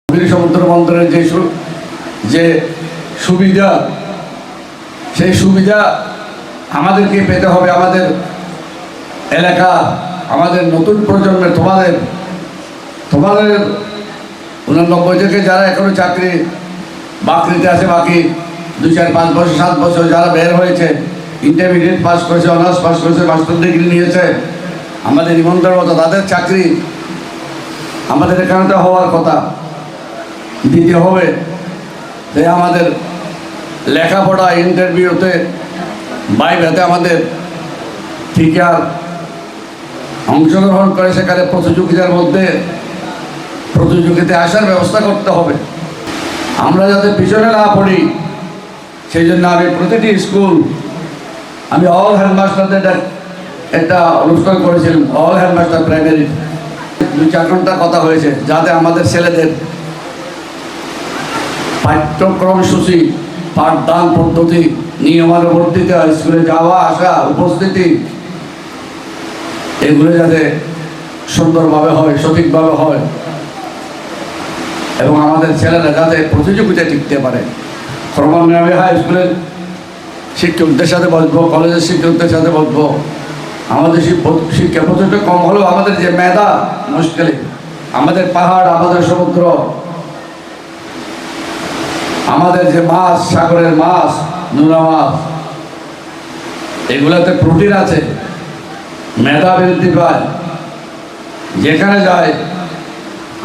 সমুদ্র বন্দরের যে সুবিধা, সেই সুবিধা আমাদেরকে পেতে হবে। আমাদের এলাকা, আমাদের নতুন প্রজন্মের, তোমাদের 89 থেকে যারা এখনো চাকরি বাকরিতে আছে, বাকি 2, 4, 5 বছর 7 বছর যারা বের হয়েছে, ইন্টারমিডিয়েট পাস করেছে, অনার্স পাস করেছে, মাস্টার ডিগ্রি নিয়েছে, আমাদের ইমানদার মতো তাদের চাকরি আমাদের এখানে তো হওয়ার কথা, দিতে হবে। যে আমাদের লেখাপড়া, ইন্টারভিউতে, বাইরেতে আমাদের টিকার অংশগ্রহণ করে সেখানে প্রতিযোগিতায় আসার ব্যবস্থা করতে হবে। আমরা যাতে পিছনে না পড়ি, সেই জন্য আমি প্রতিটি স্কুল, আমি অল হেডমাস্টারদের একটা অনুষ্ঠান করেছিলাম, অল হেডমাস্টার প্রাইমারি 2-4 ঘন্টা কথা হয়েছে, যাতে আমাদের ছেলেদের পাঠ্যক্রম সূচি, পাঠদান পদ্ধতি, নিয়মানুবর্তিতা, স্কুলে যাওয়া আসা, উপস্থিতি, এগুলো যাতে সুন্দরভাবে হয়, সঠিকভাবে হয়, এবং আমাদের ছেলেরা যাতে প্রতিযোগিতায় টিকতে পারে। ক্রমান্বয়ে আমি হাই স্কুলের শিক্ষকদের সাথে বসবো, কলেজের শিক্ষকদের সাথে বসবো। আমাদের শিক্ষা প্রচুরটা কম হলেও আমাদের যে মেধা, মুশকিলে আমাদের পাহাড়, আমাদের সমুদ্র, আমাদের যে মাছ, সাগরের মাছ, নোনা মাছ, এগুলাতে প্রোটিন আছে, মেধা বৃদ্ধি পায়। যেখানে যায়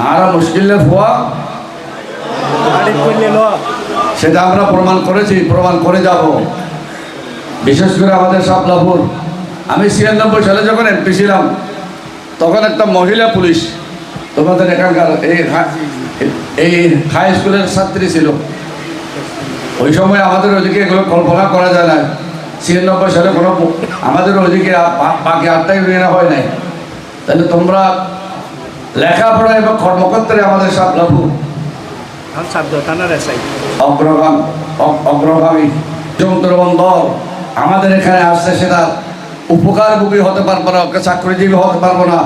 আর মুশকিলের হওয়া, সেটা আমরা প্রমাণ করেছি, প্রমাণ করে যাব। বিশেষ করে আমাদের শাপলাপুর, আমি 96 সালে যখন এমপি ছিলাম, তখন একটা মহিলা পুলিশ তোমাদের এখানকার এই হাই স্কুলের ছাত্রী ছিল। ওই সময় আমাদের ওইদিকে এগুলো কল্পনা করা যায় না। 96 সালে কোনো আমাদের ওইদিকে বাকি 8টা ইউনিয়নে হয় নাই। তাহলে তোমরা লেখাপড়া এবং কর্মক্ষেত্রে আমাদের শাপলাপুর অগ্রগামী। সমুদ্র বন্দর আমাদের এখানে আসছে, সেটা উপকারভোগী হতে পারবো না, চাকরিজীবী হতে পারবো না,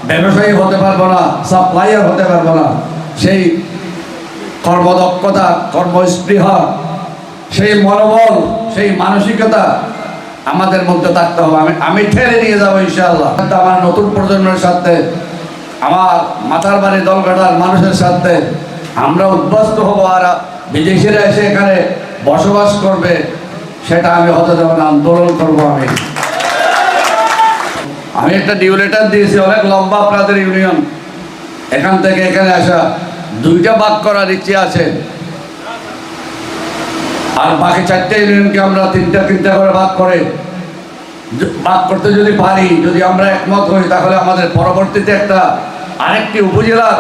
ব্যবসায়ী হতে পারবো না, সাপ্লাইয়ার হতে পারবো না। সেই কর্মদক্ষতা, কর্মস্পৃহা, সেই মনোবল, সেই মানসিকতা আমাদের মধ্যে থাকতে হবে। আমি ঠেলে নিয়ে যাবো ইনশাআল্লাহ। আমার নতুন প্রজন্মের সাথে, আমার মাথার বাড়ি দলঘাটার মানুষের সাথে আমরা উদ্বাস্ত হবো, আর বিদেশিরা এসে এখানে বসবাস করবে, সেটা আমি হতে দেবো না। আন্দোলন করবো। আমি একটা ডিউ লেটার দিয়েছি, অনেক লম্বা আপনাদের ইউনিয়ন, এখান থেকে এখানে আসা 2টা ভাগ করার ইচ্ছে আছে, আর বাকি 4টে ইউনিয়নকে আমরা 3টা করে ভাগ করতে যদি পারি, যদি আমরা একমত হই, তাহলে আমাদের পরবর্তীতে আরেকটি উপজেলার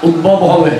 উদ্ভব হবে।